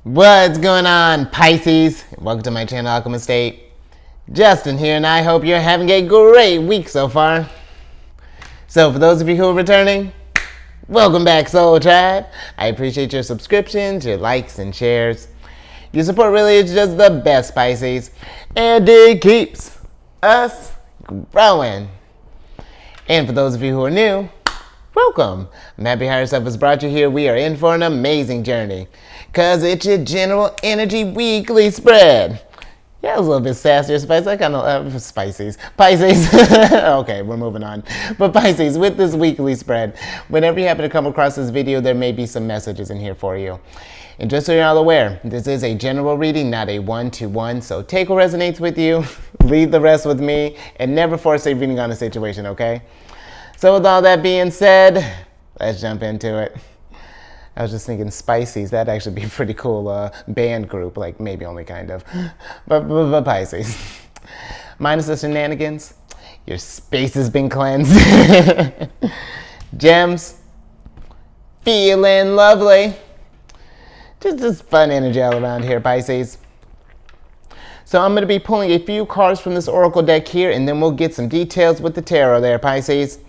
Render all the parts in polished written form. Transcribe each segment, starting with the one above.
What's going on, Pisces? Welcome to my channel, Alchemist. Justin here, and I hope you're having a great week so far. So, for those of you who are returning, welcome back, Soul Tribe. I appreciate your subscriptions, your likes, and shares. Your support really is just the best, Pisces, and it keeps us growing. And for those of you who are new, welcome. I'm happy Higher Self has brought you here. We are in for an amazing journey, because it's your general energy weekly spread. Yeah, it was a little bit sassier, Spice. I kind of, Pisces. Okay, we're moving on. But Pisces, with this weekly spread, whenever you happen to come across this video, there may be some messages in here for you. And just so you're all aware, this is a general reading, not a one-to-one. So take what resonates with you, leave the rest with me, and never force a reading on a situation, okay? So with all that being said, let's jump into it. I was just thinking Spices, that'd actually be a pretty cool band group, like maybe only kind of. But Pisces, minus the shenanigans, your space has been cleansed. Gems, feeling lovely. Just fun energy all around here, Pisces. So I'm going to be pulling a few cards from this oracle deck here, and then we'll get some details with the tarot there, Pisces.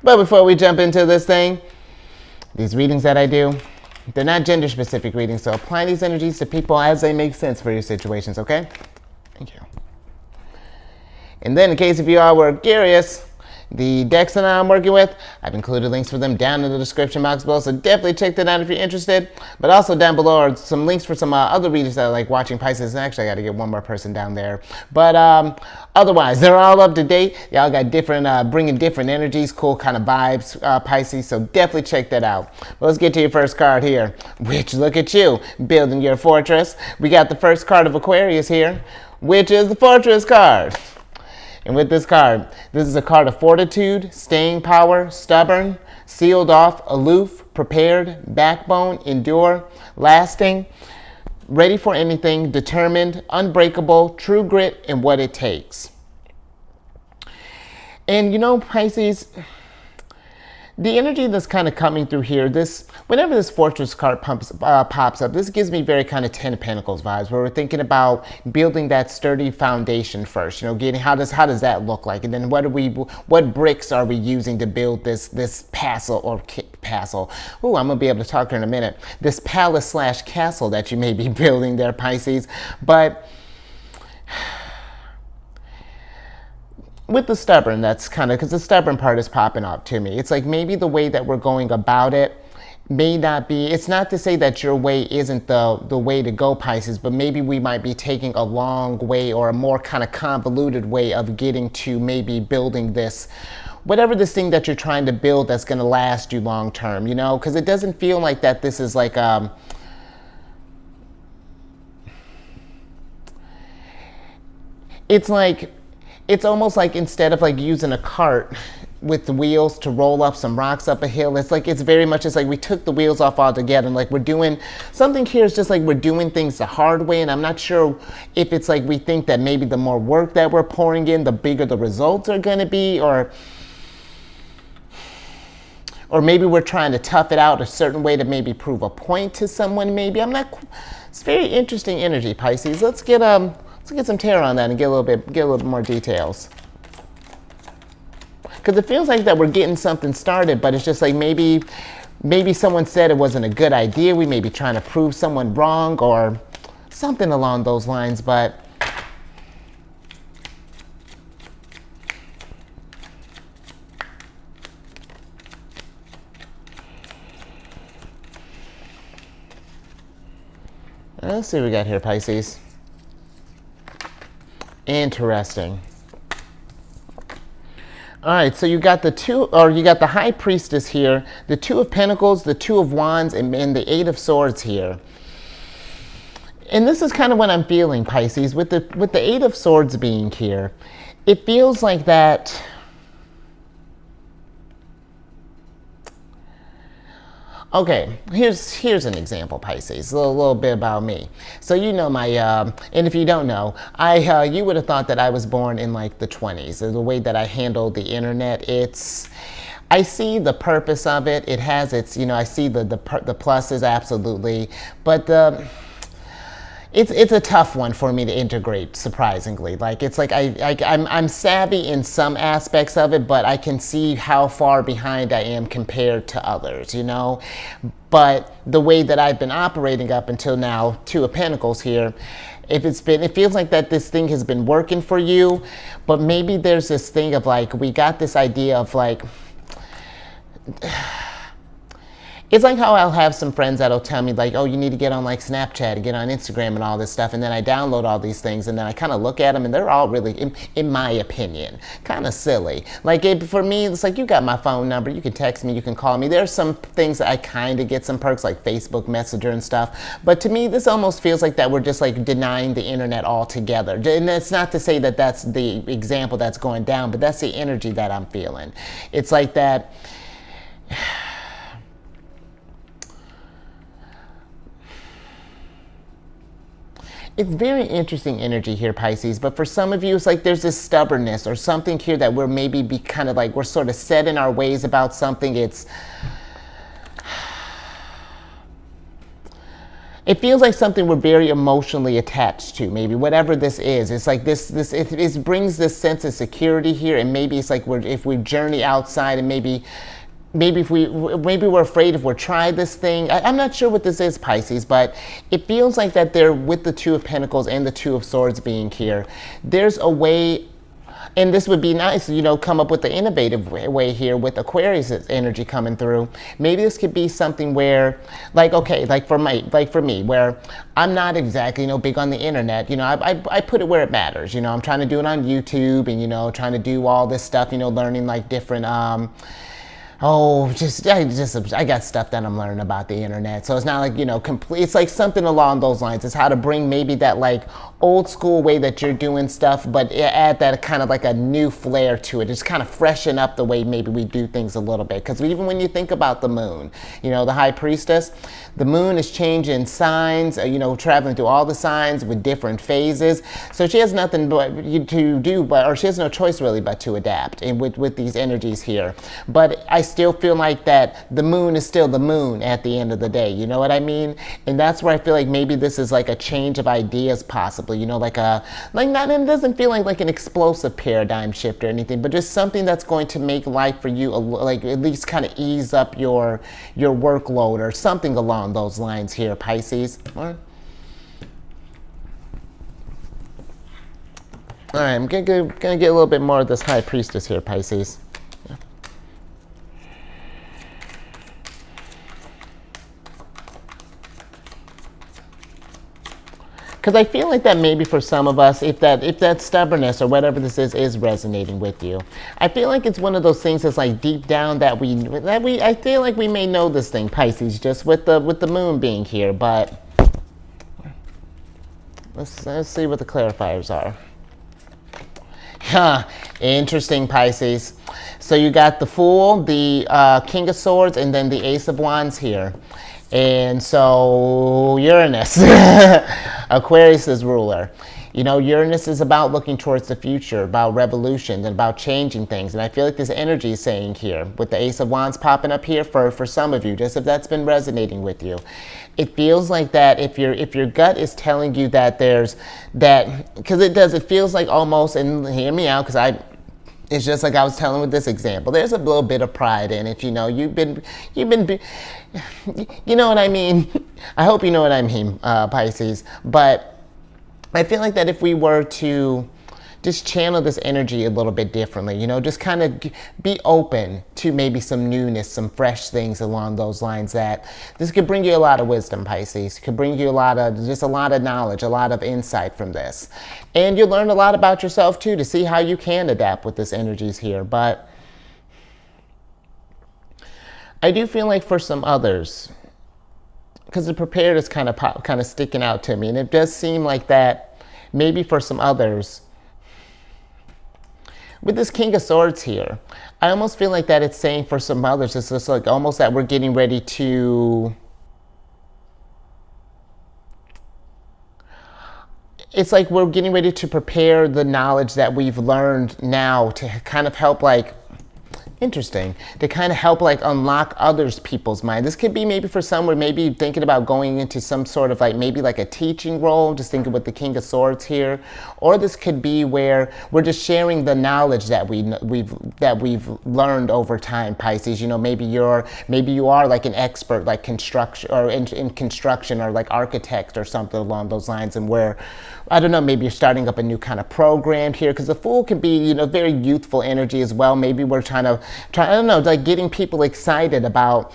But before we jump into this thing, these readings that I do, they're not gender-specific readings, so apply these energies to people as they make sense for your situations, okay? Thank you. And then, in case if you all were curious, the decks that I'm working with, I've included links for them down in the description box below, so definitely check that out if you're interested. But also down below are some links for some other readers that are like watching Pisces. And actually, I got to get one more person down there. But otherwise, they're all up to date. Y'all got different, bringing different energies, cool kind of vibes, Pisces. So definitely check that out. But let's get to your first card here, which, look at you, building your fortress. We got the first card of Aquarius here, which is the Fortress card. And with this card, this is a card of fortitude, staying power, stubborn, sealed off, aloof, prepared, backbone, endure, lasting, ready for anything, determined, unbreakable, true grit, and what it takes. And you know, Pisces, the energy that's kind of coming through here, whenever this Fortress card pops up, this gives me very kind of Ten of Pentacles vibes, where we're thinking about building that sturdy foundation first. You know, how does that look like, and then what bricks are we using to build this castle? Ooh, I'm gonna be able to talk here in a minute. This palace/castle that you may be building there, Pisces, but. With the stubborn, that's kind of, because the stubborn part is popping up to me. It's like maybe the way that we're going about it may not be, it's not to say that your way isn't the way to go, Pisces, but maybe we might be taking a long way or a more kind of convoluted way of getting to maybe building this, whatever this thing that you're trying to build that's going to last you long term, you know, because it doesn't feel like that this is like, it's almost like instead of like using a cart with the wheels to roll up some rocks up a hill, it's like we took the wheels off altogether, and like we're doing something here is just like we're doing things the hard way. And I'm not sure if it's like we think that maybe the more work that we're pouring in, the bigger the results are going to be, or maybe we're trying to tough it out a certain way to maybe prove a point to someone. Maybe it's very interesting energy, Pisces. Let's get some tarot on that and get a little bit more details. Because it feels like that we're getting something started, but it's just like maybe someone said it wasn't a good idea. We may be trying to prove someone wrong or something along those lines, but let's see what we got here, Pisces. Interesting. All right, so you got the High Priestess here, the Two of Pentacles, the Two of Wands, and the Eight of Swords here. And this is kind of what I'm feeling, Pisces, with the Eight of Swords being here. It feels like that. Okay, here's an example, Pisces. A little bit about me. So you know my, and if you don't know, you would have thought that I was born in like the 20s. The way that I handled the internet, I see the purpose of it. It has its, I see the pluses, absolutely. But it's a tough one for me to integrate, surprisingly. Like, it's like I'm savvy in some aspects of it, but I can see how far behind I am compared to others, you know? But the way that I've been operating up until now, Two of Pentacles here, it feels like that this thing has been working for you, but maybe there's this thing of like, we got this idea of like, it's like how I'll have some friends that'll tell me like, oh, you need to get on like Snapchat and get on Instagram and all this stuff. And then I download all these things and then I kind of look at them and they're all really, in my opinion, kind of silly. Like for me, it's like, you got my phone number, you can text me, you can call me. There's some things that I kind of get some perks like Facebook Messenger and stuff. But to me, this almost feels like that we're just like denying the internet altogether. And it's not to say that that's the example that's going down, but that's the energy that I'm feeling. It's like that. It's very interesting energy here, Pisces, but for some of you, it's like there's this stubbornness or something here that we're maybe kind of like, we're sort of set in our ways about something. It feels like something we're very emotionally attached to, maybe, whatever this is. It's like it brings this sense of security here, and maybe it's like if we journey outside and maybe we're afraid if we're trying this thing. I'm not sure what this is, Pisces, but it feels like that they're with the Two of Pentacles and the Two of Swords being here. There's a way, and this would be nice, you know, come up with the innovative way here with Aquarius energy coming through. Maybe this could be something where, like, okay, like for me, where I'm not exactly, you know, big on the internet. You know, I put it where it matters. You know, I'm trying to do it on YouTube and, you know, trying to do all this stuff, you know, learning like different, I got stuff that I'm learning about the internet. So it's not like, you know, complete. It's like something along those lines. It's how to bring maybe that like old school way that you're doing stuff, but add that kind of like a new flair to it. Just kind of freshen up the way maybe we do things a little bit. Because even when you think about the moon, you know, the High Priestess, the moon is changing signs, you know, traveling through all the signs with different phases. So she has nothing to do, or she has no choice really but to adapt and with these energies here. But I still feel like that the moon is still the moon at the end of the day. You know what I mean? And that's where I feel like maybe this is like a change of ideas, possibly. You know, like not. It doesn't feel like an explosive paradigm shift or anything, but just something that's going to make life for you like at least kind of ease up your workload or something along those lines here, Pisces. All right, I'm gonna get a little bit more of this High Priestess here, Pisces. Because I feel like that maybe for some of us, if that stubbornness or whatever this is resonating with you, I feel like it's one of those things that's like deep down I feel like we may know this thing, Pisces, just with the moon being here. But let's see what the clarifiers are. Interesting, Pisces. So you got the Fool, the King of Swords, and then the Ace of Wands here. And so Uranus, Aquarius's ruler. You know, Uranus is about looking towards the future, about revolution, and about changing things. And I feel like this energy is saying here, with the Ace of Wands popping up here for some of you, just if that's been resonating with you. It feels like that if your gut is telling you that there's that, because it feels like almost, and hear me out, because it's just like I was telling with this example. There's a little bit of pride in it, you know. You've been, you know what I mean. I hope you know what I mean, Pisces. But I feel like that if we were to just channel this energy a little bit differently, you know, just kind of be open to maybe some newness, some fresh things along those lines, that this could bring you a lot of wisdom, Pisces. Could bring you a lot of knowledge, a lot of insight from this. And you'll learn a lot about yourself too, to see how you can adapt with this energies here. But I do feel like for some others, because the prepared is kind of sticking out to me, and it does seem like that maybe for some others, with this King of Swords here, I almost feel like that it's saying for some others, it's just like almost that we're getting ready to, it's like we're getting ready to prepare the knowledge that we've learned now to kind of help like Interesting. To kind of help like unlock others people's mind. This could be maybe for some where maybe thinking about going into some sort of like maybe like a teaching role, just thinking with the King of Swords here. Or this could be where we're just sharing the knowledge that we've learned over time, Pisces. You know, maybe you are like an expert like construction or in construction or like architect or something along those lines, and where I don't know, maybe you're starting up a new kind of program here, because the Fool can be, you know, very youthful energy as well. Maybe we're I don't know, like getting people excited about,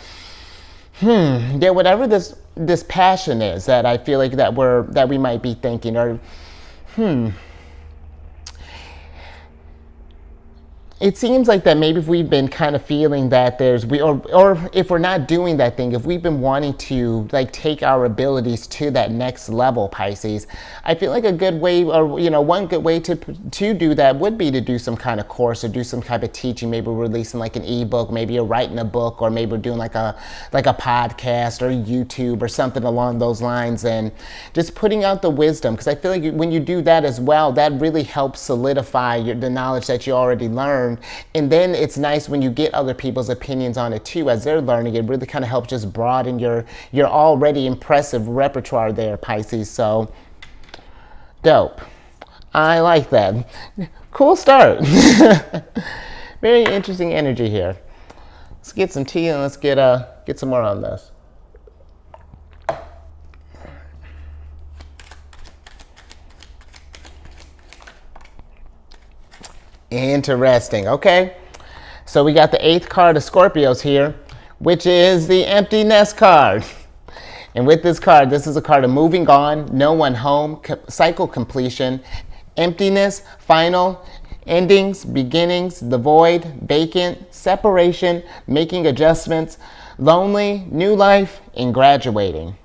yeah, whatever this passion is that I feel like that we might be thinking, or it seems like that maybe if we've been kind of feeling that or if we're not doing that thing, if we've been wanting to like take our abilities to that next level, Pisces, I feel like a good way, or you know, one good way to do that would be to do some kind of course or do some type of teaching. Maybe we're releasing like an ebook, maybe you're writing a book, or maybe we're doing like a podcast or YouTube or something along those lines, and just putting out the wisdom, because I feel like when you do that as well, that really helps solidify the knowledge that you already learned. And then it's nice when you get other people's opinions on it too as they're learning. It really kind of helps just broaden your already impressive repertoire there, Pisces. So dope. I like that. Cool start. Very interesting energy here. Let's get some tea and let's get some more on this. Interesting. Okay. So we got the 8th card of Scorpios here, which is the Empty Nest card. And with this card, this is a card of moving on, no one home, cycle completion, emptiness, final, endings, beginnings, the void, vacant, separation, making adjustments, lonely, new life, and graduating.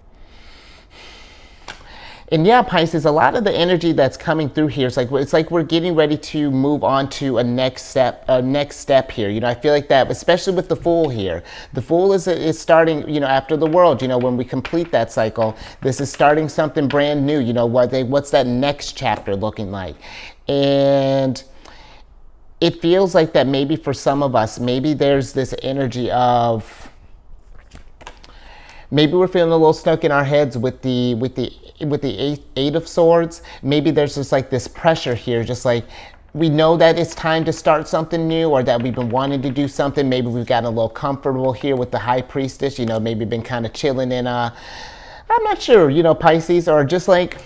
And yeah, Pisces, a lot of the energy that's coming through here, it's like we're getting ready to move on to a next step here. You know, I feel like that, especially with the Fool here. The Fool is starting, you know, after the World, you know, when we complete that cycle, this is starting something brand new. You know, what's that next chapter looking like? And it feels like that maybe for some of us, maybe there's this energy of, maybe we're feeling a little stuck in our heads with the Eight of Swords. Maybe there's just like this pressure here, just like we know that it's time to start something new, or that we've been wanting to do something. Maybe we've gotten a little comfortable here with the High Priestess, you know, maybe been kind of chilling in I'm not sure, you know, Pisces, or just like,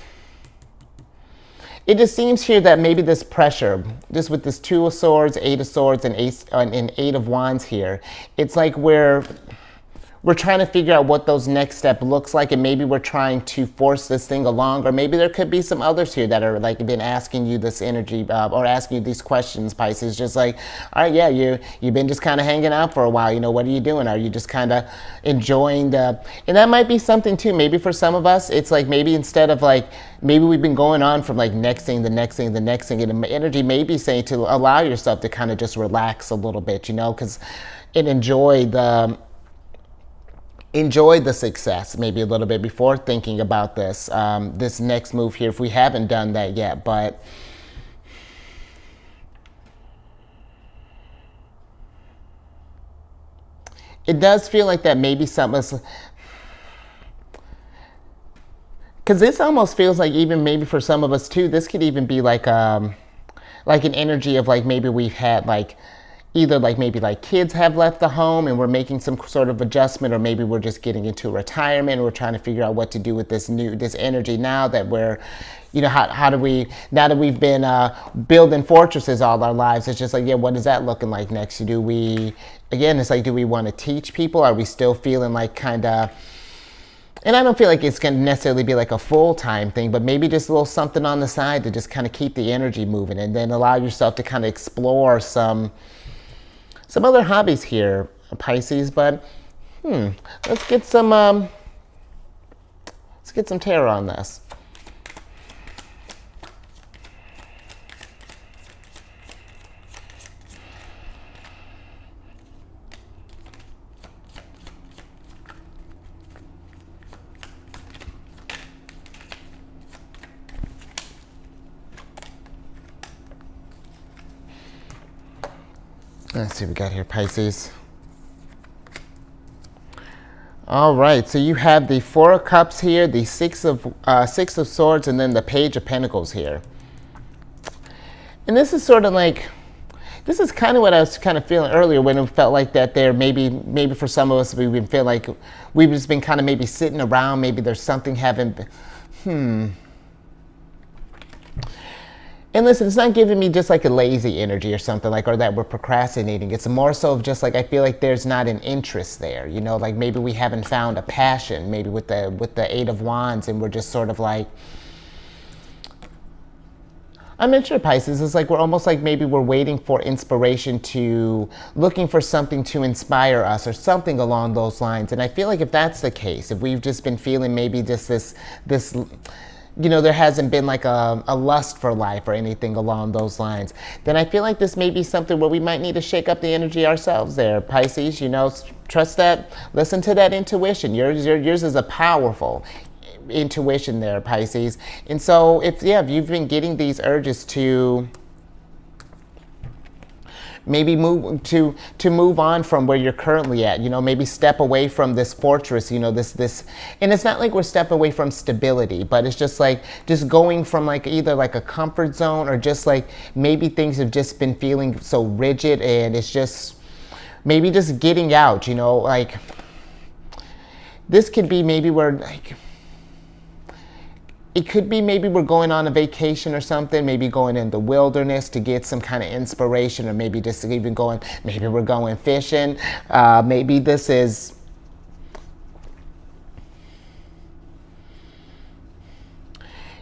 it just seems here that maybe this pressure, just with this 2 of Swords, 8 of Swords, and 8 of Wands here, it's like we're trying to figure out what those next step looks like, and maybe we're trying to force this thing along, or maybe there could be some others here that are like been asking you this energy or asking you these questions, Pisces, just like, all right, yeah, you've been just kind of hanging out for a while, you know, what are you doing? Are you just kind of enjoying and that might be something too. Maybe for some of us, it's like maybe instead of like, maybe we've been going on from like next thing, the next thing, the next thing, and the energy may be saying to allow yourself to kind of just relax a little bit, you know, and enjoy the success maybe a little bit before thinking about this next move here, if we haven't done that yet. But it does feel like that maybe something, because this almost feels like, even maybe for some of us too, this could even be like an energy of like maybe we've had like either like maybe like kids have left the home and we're making some sort of adjustment, or maybe we're just getting into retirement and we're trying to figure out what to do with this energy now that we're, you know, how do we, now that we've been building fortresses all our lives, it's just like, yeah, what is that looking like next? Do we, again, it's like, do we want to teach people? Are we still feeling like kind of, and I don't feel like it's going to necessarily be like a full-time thing, but maybe just a little something on the side to just kind of keep the energy moving, and then allow yourself to kind of explore some other hobbies here, Pisces. But let's get some tarot on this. Let's see what we got here, Pisces. All right, so you have the Four of Cups here, the Six of Swords, and then the Page of Pentacles here. And this is sort of like, this is kind of what I was kind of feeling earlier when it felt like that there, maybe for some of us, we've been feeling like we've just been kind of maybe sitting around, maybe there's something haven't been, And listen, it's not giving me just like a lazy energy or something like, or that we're procrastinating. It's more so of just like, I feel like there's not an interest there, you know, like maybe we haven't found a passion, maybe with the Eight of Wands, and we're just sort of like, I'm not sure, Pisces. It's like we're almost like maybe we're waiting for inspiration, to looking for something to inspire us or something along those lines. And I feel like if that's the case, if we've just been feeling maybe just this, you know, there hasn't been like a lust for life or anything along those lines, then I feel like this may be something where we might need to shake up the energy ourselves there, Pisces. You know, trust that, listen to that intuition. Yours is a powerful intuition there, Pisces. And so if you've been getting these urges to maybe move on from where you're currently at, you know, maybe step away from this fortress, you know, this, and it's not like we're stepping away from stability, but it's just like, just going from like either like a comfort zone, or just like maybe things have just been feeling so rigid, and it's just maybe just getting out, you know, like this could be maybe where like, it could be maybe we're going on a vacation or something, maybe going in the wilderness to get some kind of inspiration, or maybe just even going, maybe we're going fishing. Maybe this is,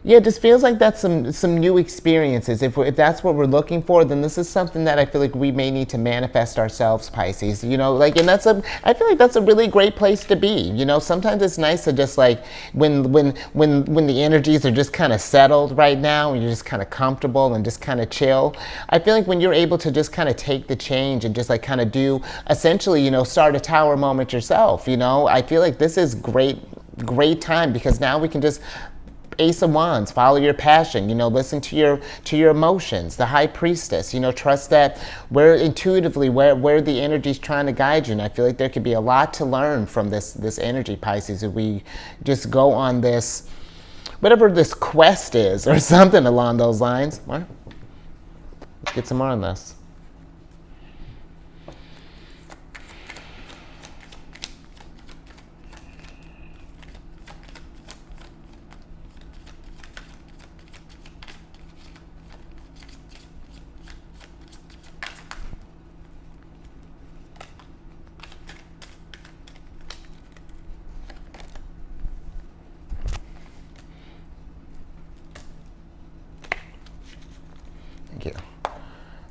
yeah, it just feels like that's some new experiences. If that's what we're looking for, then this is something that I feel like we may need to manifest ourselves, Pisces. You know, like, and I feel like that's a really great place to be. You know, sometimes it's nice to just like, when the energies are just kind of settled right now, and you're just kind of comfortable and just kind of chill. I feel like when you're able to just kind of take the change and just like kind of do, essentially, you know, start a tower moment yourself, you know, I feel like this is great time, because now we can just, Ace of Wands, follow your passion, you know, listen to your emotions. The High Priestess, you know, trust that where intuitively where the energy's trying to guide you. And I feel like there could be a lot to learn from this energy, Pisces, if we just go on this, whatever this quest is, or something along those lines. Well, let's get some more on this.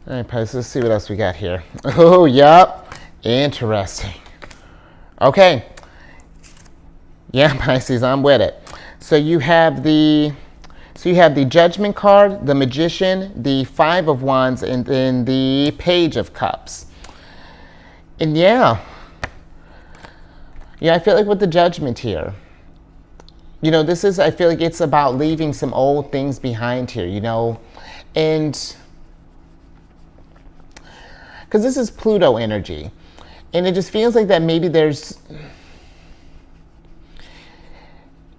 All right, Pisces, let's see what else we got here. Oh, yep. Interesting. Okay. Yeah, Pisces, I'm with it. So you have the Judgment card, the Magician, the Five of Wands, and then the Page of Cups. And yeah, I feel like with the Judgment here, you know, I feel like it's about leaving some old things behind here, you know, and because this is Pluto energy, and it just feels like that maybe there's,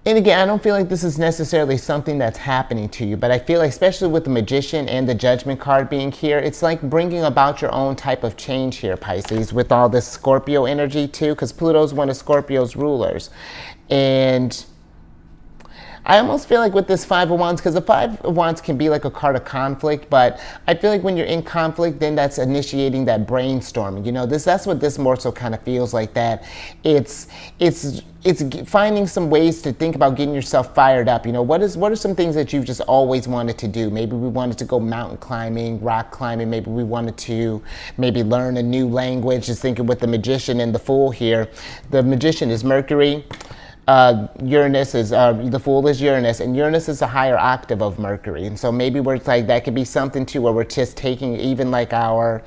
and again, I don't feel like this is necessarily something that's happening to you, but I feel like, especially with the Magician and the Judgment card being here, it's like bringing about your own type of change here, Pisces, with all this Scorpio energy too, because Pluto's one of Scorpio's rulers. And I almost feel like with this Five of Wands, because the Five of Wands can be like a card of conflict, but I feel like when you're in conflict, then that's initiating that brainstorming. You know, that's what this more so kind of feels like, that it's finding some ways to think about getting yourself fired up. You know, what are some things that you've just always wanted to do? Maybe we wanted to go mountain climbing, rock climbing. Maybe we wanted to learn a new language. Just thinking with the Magician and the Fool here. The Magician is Mercury. Uranus is, the Fool is Uranus, and Uranus is a higher octave of Mercury. And so maybe we're like, that could be something too, where we're just taking even like our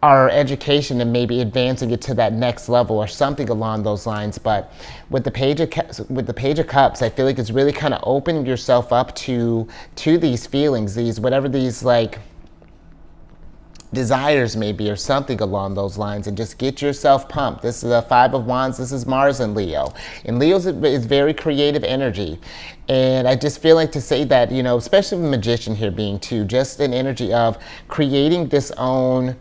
education and maybe advancing it to that next level or something along those lines. But with the Page of Cups, I feel like it's really kind of opening yourself up to these feelings, these desires maybe, or something along those lines, and just get yourself pumped. This is the Five of Wands. This is Mars in Leo, and Leo is very creative energy, and I just feel like to say that, you know, especially with Magician here being too, just an energy of creating this own.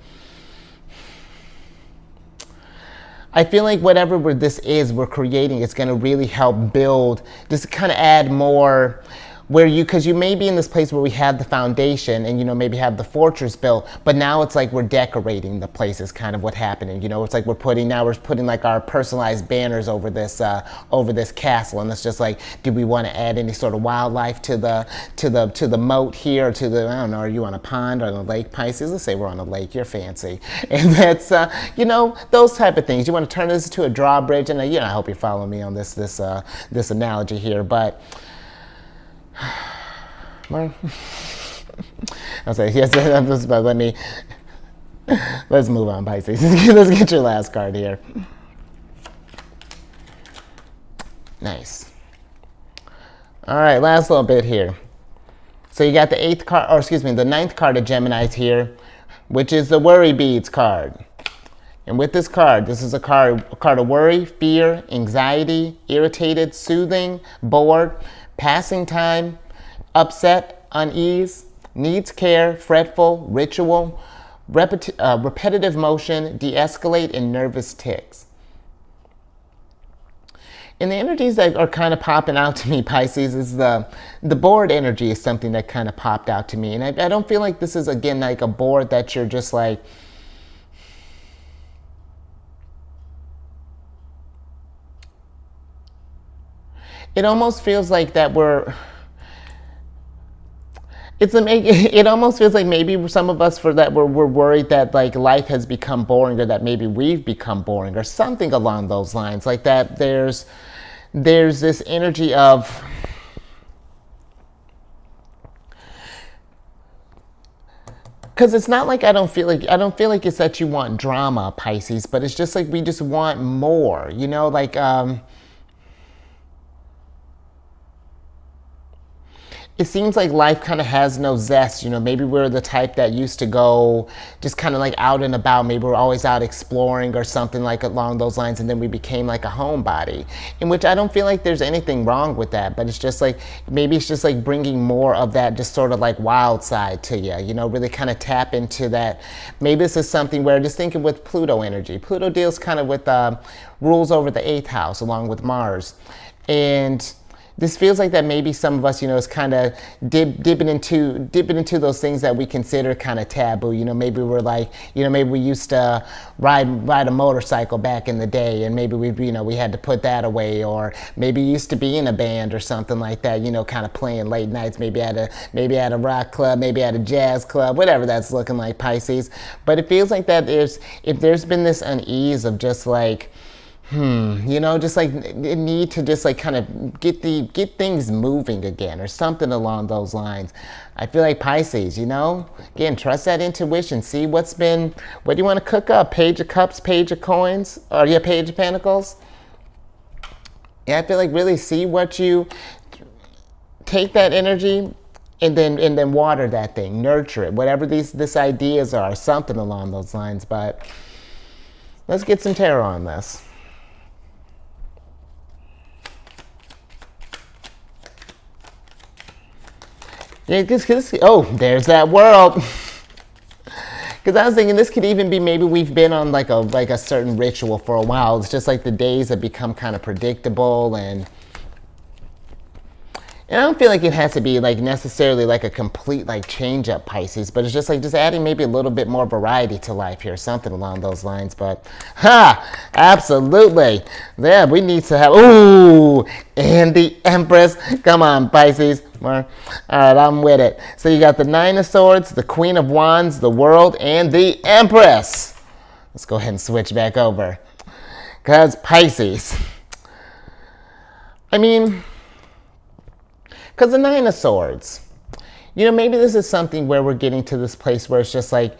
I feel like whatever this is we're creating, it's going to really help build, just kind of add more, where you, because you may be in this place where we have the foundation and, you know, maybe have the fortress built, but now it's like we're decorating the place is kind of what's happening. You know, it's like we're putting like our personalized banners over this castle, and it's just like, do we want to add any sort of wildlife to the moat here, or to the, I don't know, are you on a pond or on a lake, Pisces? Let's say we're on a lake, you're fancy. And that's, you know, those type of things. You want to turn this into a drawbridge, and you know, I hope you're following me on this analogy here, but well, I'll say yes. But let's move on, Pisces. Let's get your last card here. Nice. All right, last little bit here. So you got the the ninth card of Gemini's here, which is the Worry Beads card. And with this card, this is a card of worry, fear, anxiety, irritated, soothing, bored, passing time, upset, unease, needs care, fretful, ritual, repetitive motion, de-escalate, and nervous tics. And the energies that are kind of popping out to me, Pisces, is the bored energy is something that kind of popped out to me. And I don't feel like this is, again, like a bored that you're just like, it almost feels like that it almost feels like maybe some of us we're worried that like life has become boring, or that maybe we've become boring, or something along those lines. Like that there's this energy of, because it's not like I don't feel like it's that you want drama, Pisces, but it's just like we just want more, you know, like it seems like life kind of has no zest. You know, maybe we're the type that used to go just kind of like out and about. Maybe we're always out exploring or something like along those lines, and then we became like a homebody, in which I don't feel like there's anything wrong with that, but it's just like, maybe it's just like bringing more of that just sort of like wild side to you, you know, really kind of tap into that. Maybe this is something where, just thinking with Pluto energy. Pluto deals kind of with rules over the 8th house along with Mars. And this feels like that maybe some of us, you know, is kind of dipping into those things that we consider kind of taboo. You know, maybe we're like, you know, maybe we used to ride a motorcycle back in the day, and maybe we had to put that away, or maybe used to be in a band or something like that. You know, kind of playing late nights, maybe at a rock club, maybe at a jazz club, whatever that's looking like, Pisces. But it feels like that if there's been this unease of just like, you know, just like need to just like kind of get things moving again, or something along those lines. I feel like, Pisces, you know, again, trust that intuition. See what do you want to cook up? Page of Cups, Page of Coins, or yeah, Page of Pentacles. Yeah, I feel like really see what you take that energy and then water that thing, nurture it, whatever these ideas are, something along those lines. But let's get some tarot on this. Yeah, there's that world. Because I was thinking this could even be, maybe we've been on like a certain ritual for a while. It's just like the days have become kind of predictable, and I don't feel like it has to be like necessarily like a complete like change up, Pisces, but it's just like just adding maybe a little bit more variety to life here, something along those lines. But absolutely, yeah, we need to have, and the Empress. Come on, Pisces. All right, I'm with it. So you got the Nine of Swords, the Queen of Wands, the World, and the Empress. Let's go ahead and switch back over, because Pisces, I mean, because the Nine of Swords, you know, maybe this is something where we're getting to this place where it's just like,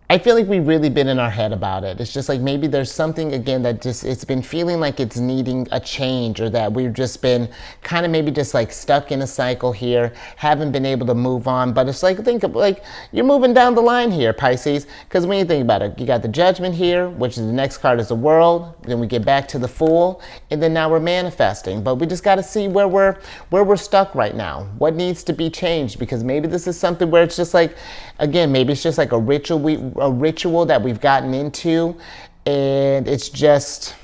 I feel like we've really been in our head about it. It's just like maybe there's something again that just it's been feeling like it's needing a change, or that we've just been kind of maybe just like stuck in a cycle here, haven't been able to move on. But it's like, think of like you're moving down the line here, Pisces, because when you think about it, you got the Judgment here, which is the next card is the World. Then we get back to the Fool, and then now we're manifesting. But we just got to see where we're stuck right now. What needs to be changed? Because maybe this is something where it's just like, again, maybe it's just like a ritual that we've gotten into, and it's just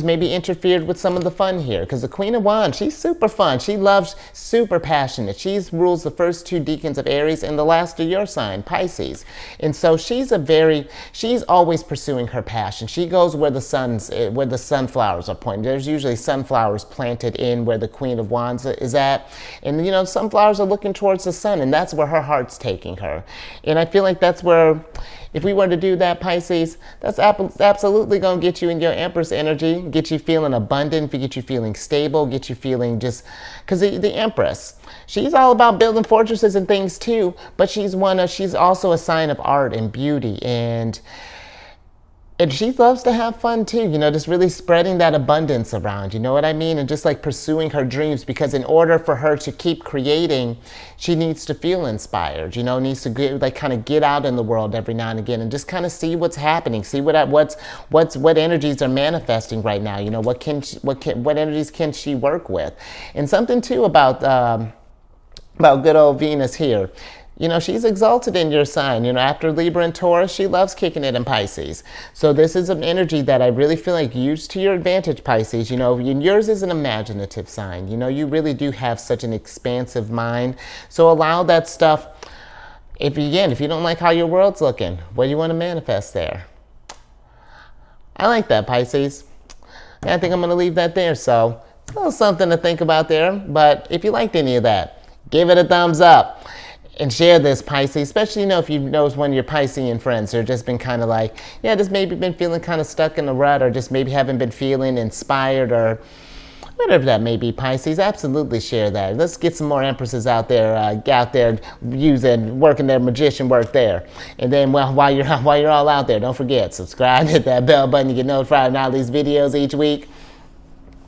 maybe interfered with some of the fun here. Because the Queen of Wands, she's super fun. She loves, super passionate. She rules the first 2 decans of Aries and the last of your sign, Pisces. And so she's always pursuing her passion. She goes where the sunflowers are pointing. There's usually sunflowers planted in where the Queen of Wands is at. And you know, sunflowers are looking towards the sun, and that's where her heart's taking her. And I feel like that's where, if we were to do that, Pisces, that's absolutely going to get you in your Empress energy, get you feeling abundant, get you feeling stable, get you feeling just, because the Empress, she's all about building fortresses and things too, but she's also a sign of art and beauty, and she loves to have fun too, you know, just really spreading that abundance around, you know what I mean? And just like pursuing her dreams, because in order for her to keep creating, she needs to feel inspired, you know, needs to kind of get out in the world every now and again and just kind of see what's happening, see what energies are manifesting right now, you know, what energies can she work with? And something too about good old Venus here. You know, she's exalted in your sign. You know, after Libra and Taurus, she loves kicking it in Pisces. So this is an energy that I really feel like use to your advantage, Pisces. You know, yours is an imaginative sign. You know, you really do have such an expansive mind. So allow that stuff. If you don't like how your world's looking, what do you want to manifest there? I like that, Pisces. And I think I'm going to leave that there. So a little something to think about there. But if you liked any of that, give it a thumbs up. And share this, Pisces, especially, you know, if you know one of your Piscean friends who have just been kind of like, yeah, just maybe been feeling kind of stuck in a rut, or just maybe haven't been feeling inspired, or whatever that may be, Pisces. Absolutely share that. Let's get some more Empresses out there working their magician work there. And then while you're all out there, don't forget, subscribe, hit that bell button to get notified of all these videos each week.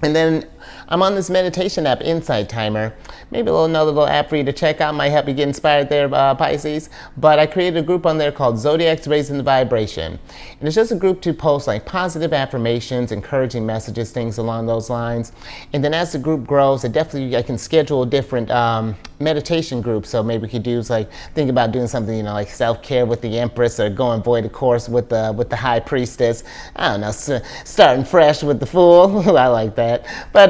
And then I'm on this meditation app, Insight Timer. Maybe another little app for you to check out. Might help you get inspired there, Pisces. But I created a group on there called Zodiacs Raising the Vibration. And it's just a group to post like positive affirmations, encouraging messages, things along those lines. And then as the group grows, I can schedule different meditation groups. So maybe we could do think about doing something, you know, like self-care with the Empress, or going void of course with the High Priestess. I don't know, starting fresh with the Fool. I like that. But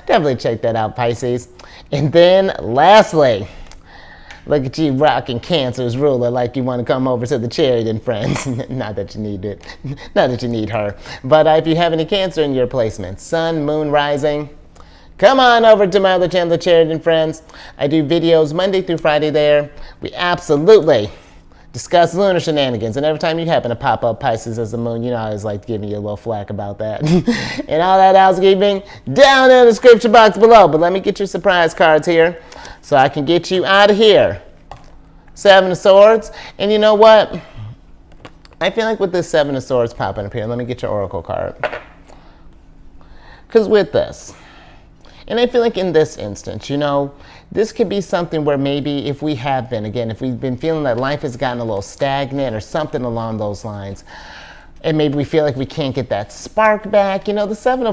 definitely check that out, Pisces. And then lastly, look at you rocking Cancer's ruler like you want to come over to the Chariot, friends. Not that you need it. Not that you need her. But if you have any Cancer in your placement, Sun, Moon, Rising, come on over to my other channel, the Chariot, friends. I do videos Monday through Friday there. We absolutely discuss lunar shenanigans, and every time you happen to pop up Pisces as the moon, you know I always like giving you a little flack about that. And all that housekeeping down in the description box below. But let me get your surprise cards here so I can get you out of here. 7 of Swords. And you know what? I feel like with this 7 of Swords popping up here, let me get your Oracle card. Because with this, and I feel like in this instance, you know, this could be something where maybe if we've been feeling that life has gotten a little stagnant or something along those lines, and maybe we feel like we can't get that spark back, you know, the seven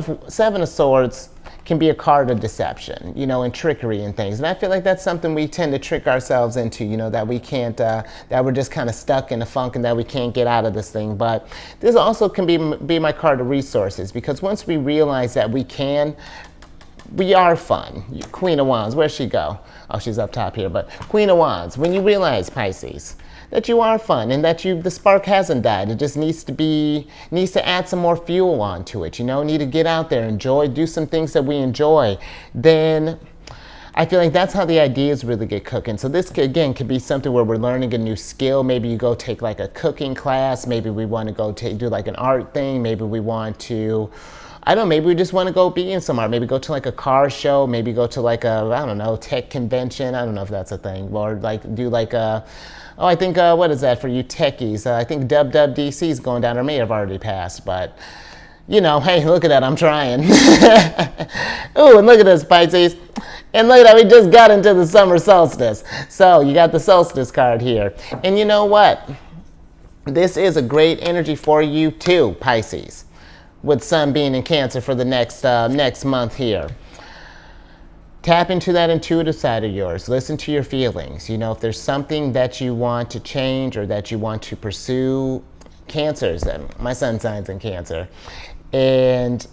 of Swords can be a card of deception, you know, and trickery and things. And I feel like that's something we tend to trick ourselves into, you know, that we can't, that we're just kind of stuck in a funk and that we can't get out of this thing. But this also can be my card of resources, because once we realize that we are fun. Queen of Wands, where'd she go? Oh, she's up top here, but Queen of Wands, when you realize, Pisces, that you are fun and that the spark hasn't died, it just needs to add some more fuel onto it, you know, need to get out there, enjoy, do some things that we enjoy, then I feel like that's how the ideas really get cooking. So this, again, could be something where we're learning a new skill. Maybe you go take like a cooking class. Maybe we want to go do like an art thing. Maybe we want to I don't know, maybe we just want to go be in somewhere. Maybe go to like a car show, maybe go to like a, I don't know, tech convention. I don't know if that's a thing. Or like do like a, oh, I think, what is that for you techies? I think WWDC is going down, or may have already passed, but you know, hey, look at that, I'm trying. Ooh, and look at this, Pisces. And look at that, we just got into the summer solstice. So you got the solstice card here. And you know what? This is a great energy for you too, Pisces, with Sun being in Cancer for the next month here. Tap into that intuitive side of yours. Listen to your feelings. You know, if there's something that you want to change or that you want to pursue, Cancers, my sun sign's in Cancer. And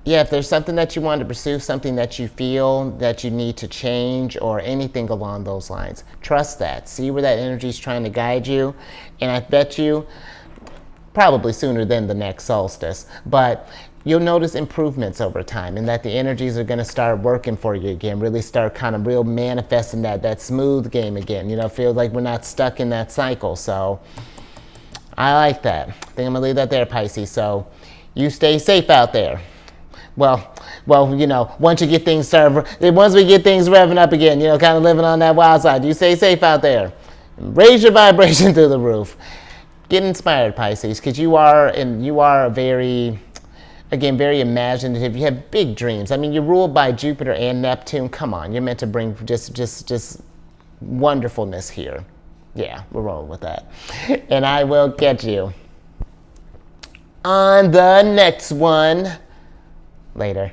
yeah, if there's something that you want to pursue, something that you feel that you need to change or anything along those lines, trust that. See where that energy is trying to guide you. And I bet you, probably sooner than the next solstice, but you'll notice improvements over time, and that the energies are going to start working for you again, really start kind of real manifesting that smooth game again. You know, feel like we're not stuck in that cycle. So I like that. I think I'm going to leave that there, Pisces. So you stay safe out there. Well, you know, once we get things revving up again, you know, kind of living on that wild side, you stay safe out there. Raise your vibration through the roof. Get inspired, Pisces, because you are very imaginative. You have big dreams. I mean, you're ruled by Jupiter and Neptune. Come on, you're meant to bring just wonderfulness here. Yeah, we're rolling with that. And I will catch you on the next one later.